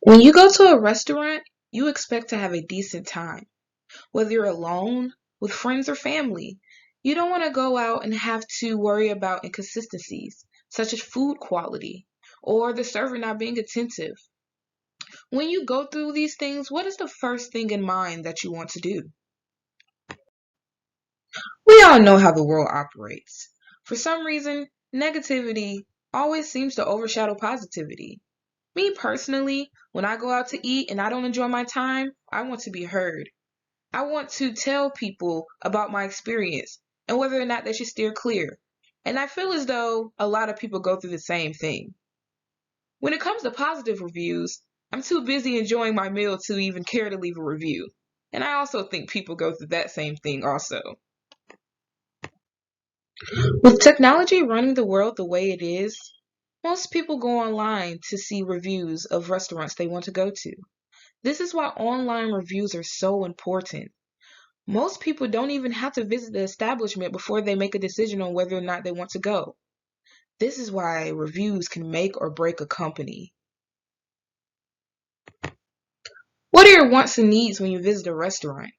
When you go to a restaurant, you expect to have a decent time. Whether you're alone, with friends, or family, you don't want to go out and have to worry about inconsistencies, such as food quality or the server not being attentive. When you go through these things, what is the first thing in mind that you want to do? We all know how the world operates. For some reason, negativity always seems to overshadow positivity. Me personally, when I go out to eat and I don't enjoy my time, I want to be heard. I want to tell people about my experience and whether or not they should steer clear. And I feel as though a lot of people go through the same thing. When it comes to positive reviews, I'm too busy enjoying my meal to even care to leave a review. And I also think people go through that same thing also. With technology running the world the way it is, most people go online to see reviews of restaurants they want to go to. This is why online reviews are so important. Most people don't even have to visit the establishment before they make a decision on whether or not they want to go. This is why reviews can make or break a company. What are your wants and needs when you visit a restaurant?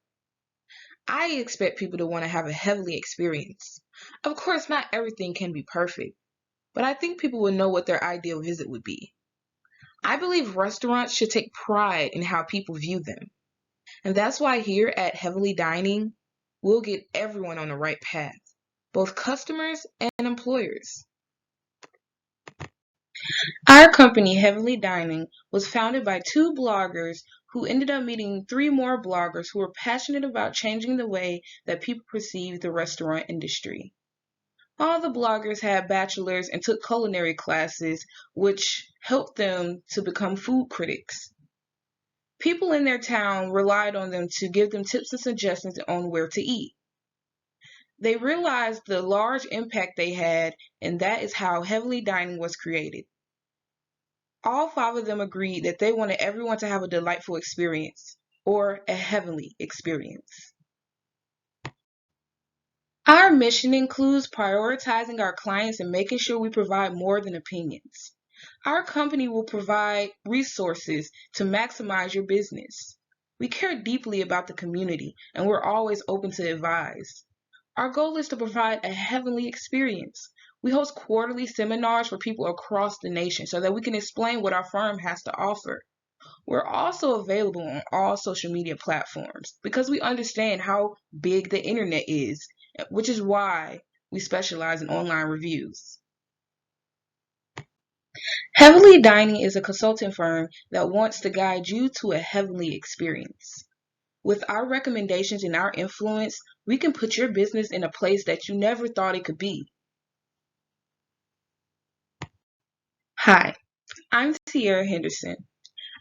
I expect people to want to have a heavenly experience. Of course, not everything can be perfect, but I think people will know what their ideal visit would be. I believe restaurants should take pride in how people view them. And that's why here at Heavenly Dining, we'll get everyone on the right path, both customers and employers. Our company, Heavenly Dining, was founded by two bloggers who ended up meeting three more bloggers who were passionate about changing the way that people perceive the restaurant industry. All the bloggers had bachelors and took culinary classes, which helped them to become food critics. People in their town relied on them to give them tips and suggestions on where to eat. They realized the large impact they had, and that is how Heavenly Dining was created. All five of them agreed that they wanted everyone to have a delightful experience, or a heavenly experience. Our mission includes prioritizing our clients and making sure we provide more than opinions. Our company will provide resources to maximize your business. We care deeply about the community and we're always open to advise. Our goal is to provide a heavenly experience. We host quarterly seminars for people across the nation so that we can explain what our firm has to offer. We're also available on all social media platforms because we understand how big the internet is, which is why we specialize in online reviews. Heavenly Dining is a consulting firm that wants to guide you to a heavenly experience. With our recommendations and our influence, we can put your business in a place that you never thought it could be. Hi, I'm Tiara Henderson.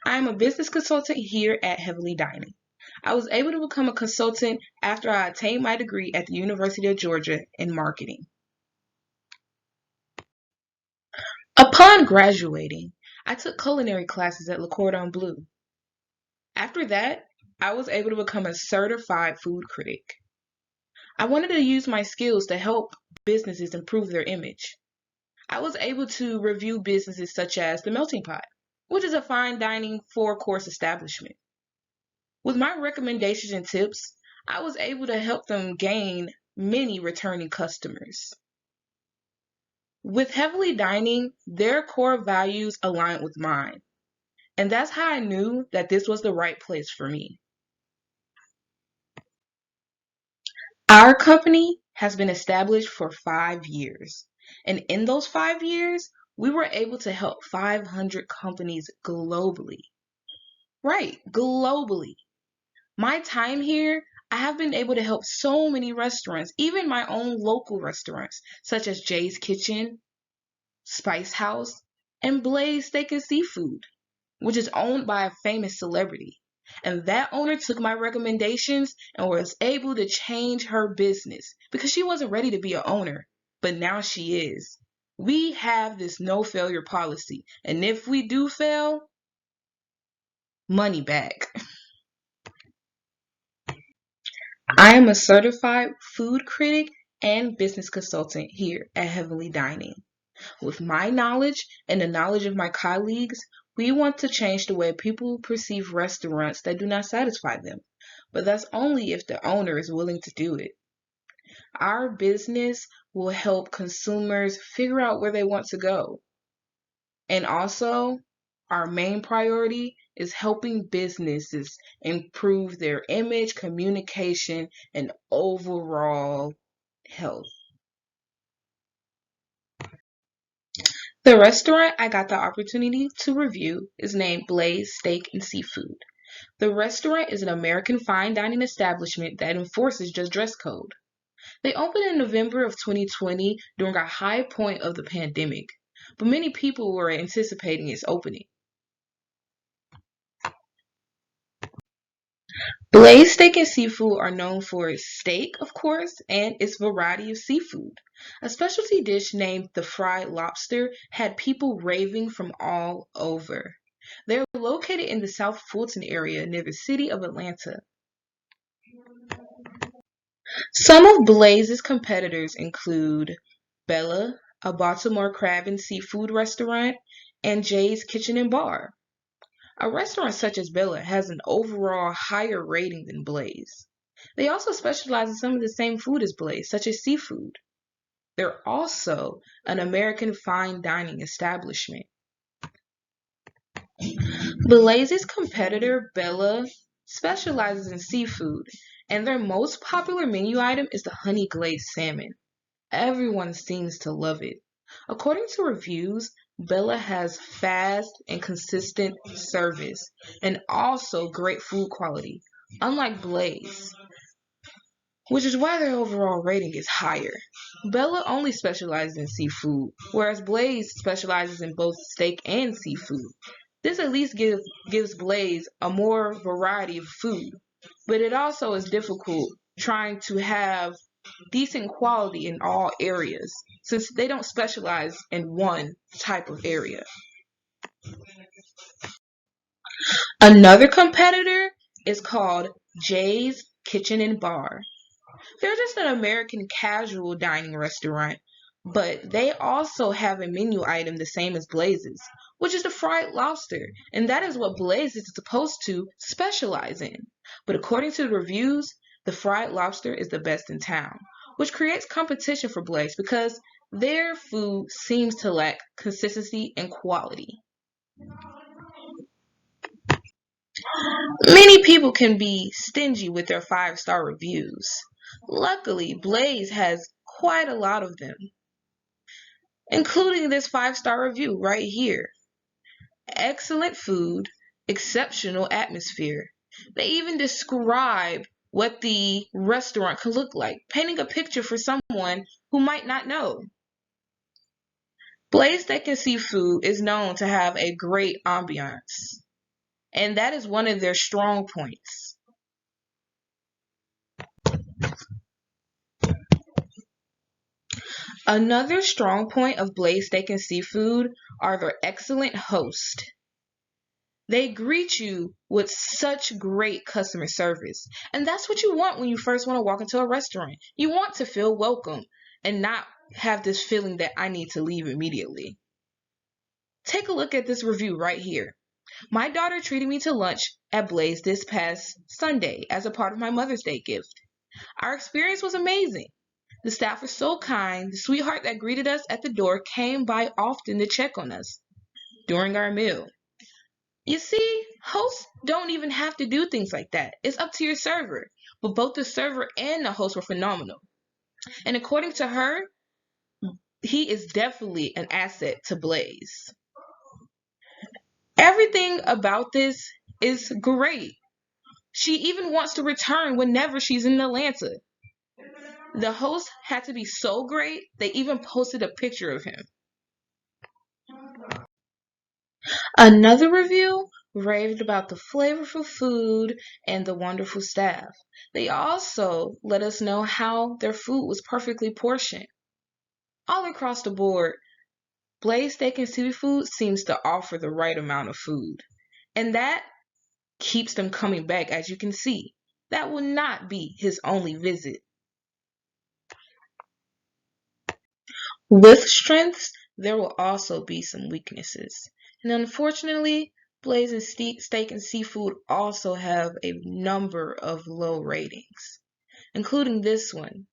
I am a business consultant here at Heavenly Dining. I was able to become a consultant after I attained my degree at the University of Georgia in marketing. Upon graduating, I took culinary classes at Le Cordon Bleu. After that, I was able to become a certified food critic. I wanted to use my skills to help businesses improve their image. I was able to review businesses such as The Melting Pot, which is a fine dining four-course establishment. With my recommendations and tips, I was able to help them gain many returning customers. With Heavily Dining, their core values aligned with mine, and that's how I knew that this was the right place for me. Our company has been established for 5 years, and in those 5 years, we were able to help 500 companies globally. Right, globally. My time here, I have been able to help so many restaurants, even my own local restaurants, such as Jay's Kitchen, Spice House, and Blaze Steak and Seafood, which is owned by a famous celebrity. And that owner took my recommendations and was able to change her business because she wasn't ready to be an owner, but now she is. We have this no failure policy, and if we do fail, money back. I am a certified food critic and business consultant here at Heavenly Dining. With my knowledge and the knowledge of my colleagues, We want to change the way people perceive restaurants that do not satisfy them, but that's only if the owner is willing to do it. Our business will help consumers figure out where they want to go. And also, our main priority is helping businesses improve their image, communication, and overall health. The restaurant I got the opportunity to review is named Blaze Steak and Seafood. The restaurant is an American fine dining establishment that enforces just dress code. They opened in November of 2020 during a high point of the pandemic, but many people were anticipating its opening. Blaze Steak and Seafood are known for its steak, of course, and its variety of seafood. A specialty dish named the fried lobster had people raving from all over. They're located in the South Fulton area near the city of Atlanta. Some of Blaze's competitors include Bella, a Baltimore crab and seafood restaurant, and Jay's Kitchen and Bar. A restaurant such as Bella has an overall higher rating than Blaze. They also specialize in some of the same food as Blaze, such as seafood. They're also an American fine dining establishment. Blaze's competitor, Bella, specializes in seafood, and their most popular menu item is the honey glazed salmon. Everyone seems to love it. According to reviews, Bella has fast and consistent service and also great food quality, unlike Blaze, which is why their overall rating is higher. Bella only specializes in seafood, whereas Blaze specializes in both steak and seafood. This at least gives Blaze a more variety of food, but it also is difficult trying to have decent quality in all areas since they don't specialize in one type of area. Another competitor is called Jay's Kitchen and Bar. They're just an American casual dining restaurant, but they also have a menu item the same as Blaze's, which is the fried lobster, and that is what Blaze is supposed to specialize in. But according to the reviews, the fried lobster is the best in town, which creates competition for Blaze because their food seems to lack consistency and quality. Many people can be stingy with their 5-star reviews. Luckily, Blaze has quite a lot of them, including this 5-star review right here. Excellent food, exceptional atmosphere. They even describe what the restaurant could look like, painting a picture for someone who might not know. Blaze Steak and Seafood is known to have a great ambiance, and that is one of their strong points. Another strong point of Blaze Steak and Seafood are their excellent host. They greet you with such great customer service. And that's what you want when you first want to walk into a restaurant. You want to feel welcome and not have this feeling that I need to leave immediately. Take a look at this review right here. My daughter treated me to lunch at Blaze this past Sunday as a part of my Mother's Day gift. Our experience was amazing. The staff was so kind. The sweetheart that greeted us at the door came by often to check on us during our meal. You see, hosts don't even have to do things like that. It's up to your server. But both the server and the host were phenomenal. And according to her, he is definitely an asset to Blaze. Everything about this is great. She even wants to return whenever she's in Atlanta. The host had to be so great, they even posted a picture of him. Another review raved about the flavorful food and the wonderful staff. They also let us know how their food was perfectly portioned. All across the board, Blaze Steak and Seafood seems to offer the right amount of food. And that keeps them coming back, as you can see. That will not be his only visit. With strengths, there will also be some weaknesses. And unfortunately, Blaze and Steak and Seafood also have a number of low ratings, including this one.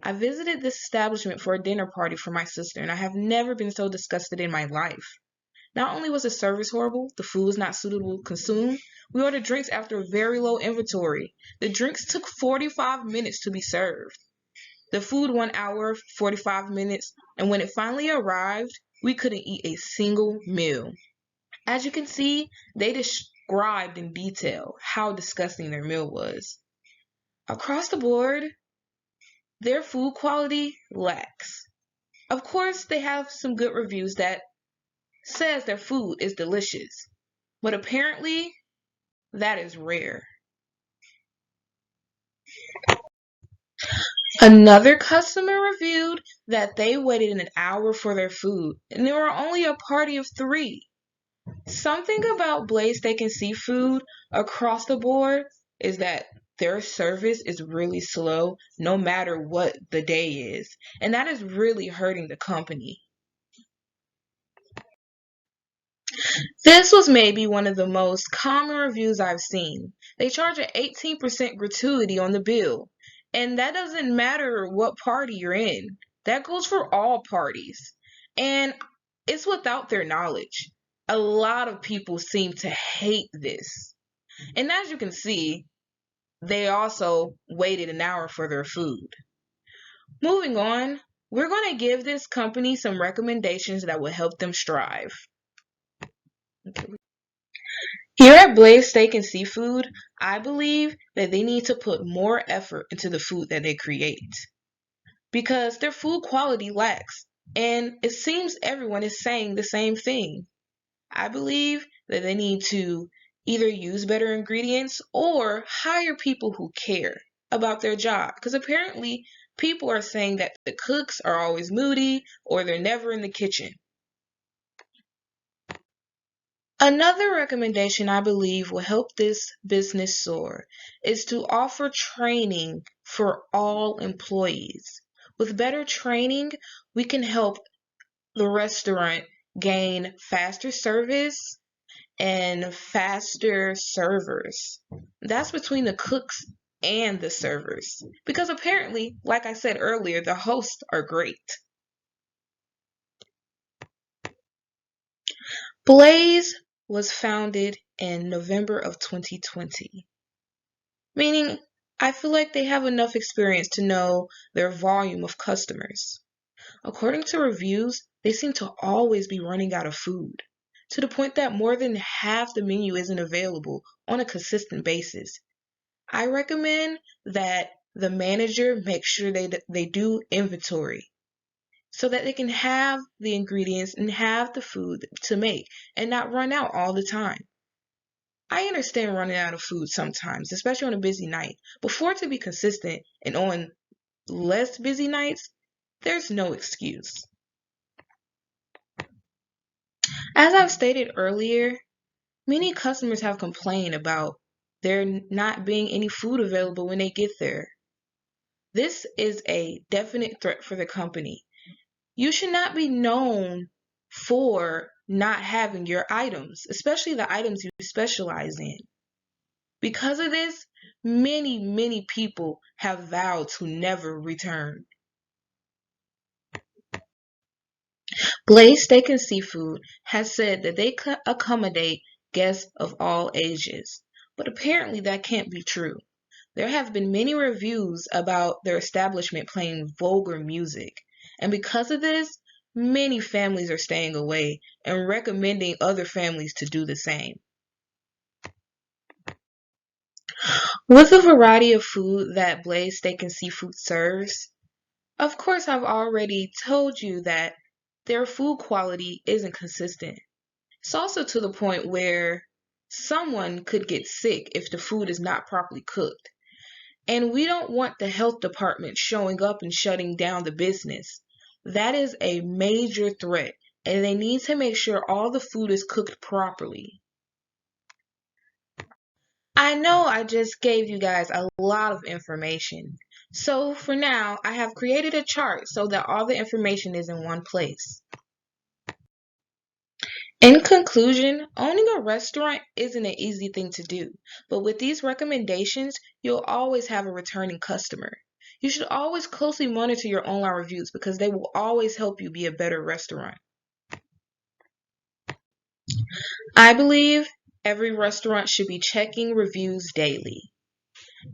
I visited this establishment for a dinner party for my sister, and I have never been so disgusted in my life. Not only was the service horrible, the food was not suitable to consume. We ordered drinks after a very low inventory. The drinks took 45 minutes to be served. The food 1 hour, 45 minutes, and when it finally arrived, we couldn't eat a single meal. As you can see, they described in detail how disgusting their meal was. Across the board, their food quality lacks. Of course, they have some good reviews that says their food is delicious, but apparently that is rare. Another customer reviewed that they waited an hour for their food, and there were only a party of three. Something about Blaze Steak and Seafood across the board is that their service is really slow no matter what the day is, and that is really hurting the company. This was maybe one of the most common reviews I've seen. They charge an 18% gratuity on the bill, and that doesn't matter what party you're in. That goes for all parties. And it's without their knowledge. A lot of people seem to hate this. And as you can see, they also waited an hour for their food. Moving on, we're going to give this company some recommendations that will help them strive. Here at Blaze Steak and Seafood, I believe that they need to put more effort into the food that they create because their food quality lacks, and it seems everyone is saying the same thing. I believe that they need to either use better ingredients or hire people who care about their job because apparently people are saying that the cooks are always moody or they're never in the kitchen. Another recommendation I believe will help this business soar is to offer training for all employees. With better training, we can help the restaurant gain faster service and faster servers. That's between the cooks and the servers. Because apparently, like I said earlier, the hosts are great. Blaze was founded in November of 2020, meaning I feel like they have enough experience to know their volume of customers. According to reviews, they seem to always be running out of food, to the point that more than half the menu isn't available on a consistent basis. I recommend that the manager make sure they do inventory so that they can have the ingredients and have the food to make and not run out all the time. I understand running out of food sometimes, especially on a busy night, but for it to be consistent and on less busy nights, there's no excuse. As I've stated earlier, many customers have complained about there not being any food available when they get there. This is a definite threat for the company. You should not be known for not having your items, especially the items you specialize in. Because of this, many people have vowed to never return. Blaze Steak and Seafood has said that they could accommodate guests of all ages, but apparently that can't be true. There have been many reviews about their establishment playing vulgar music, and because of this, many families are staying away and recommending other families to do the same. With the variety of food that Blaze Steak and Seafood serves, of course I've already told you that their food quality isn't consistent. It's also to the point where someone could get sick if the food is not properly cooked. And we don't want the health department showing up and shutting down the business. That is a major threat, and they need to make sure all the food is cooked properly. I know I just gave you guys a lot of information. So for now, I have created a chart so that all the information is in one place. In conclusion, owning a restaurant isn't an easy thing to do, but with these recommendations, you'll always have a returning customer. You should always closely monitor your online reviews because they will always help you be a better restaurant. I believe every restaurant should be checking reviews daily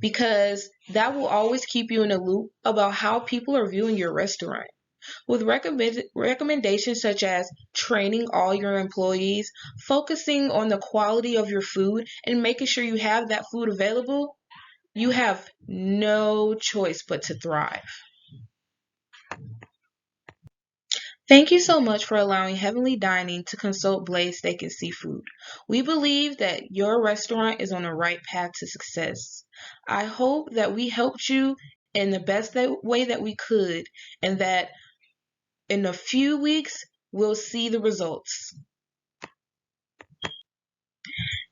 because that will always keep you in a loop about how people are viewing your restaurant. With recommendations such as training all your employees, focusing on the quality of your food, and making sure you have that food available, you have no choice but to thrive. Thank you so much for allowing Heavenly Dining to consult Blaze Steak and Seafood. We believe that your restaurant is on the right path to success. I hope that we helped you in the best way that we could, and that in a few weeks we'll see the results.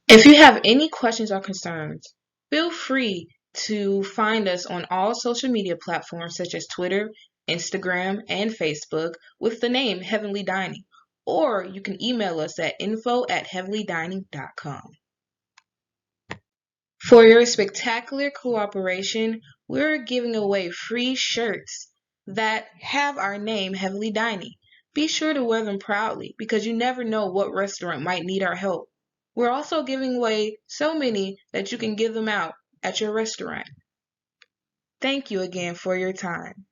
If you have any questions or concerns, feel free to find us on all social media platforms such as Twitter, Instagram, and Facebook with the name Heavenly Dining, or you can email us at info@heavenlydining.com. For your spectacular cooperation, we're giving away free shirts that have our name, Heavenly Dining. Be sure to wear them proudly because you never know what restaurant might need our help. We're also giving away so many that you can give them out at your restaurant. Thank you again for your time.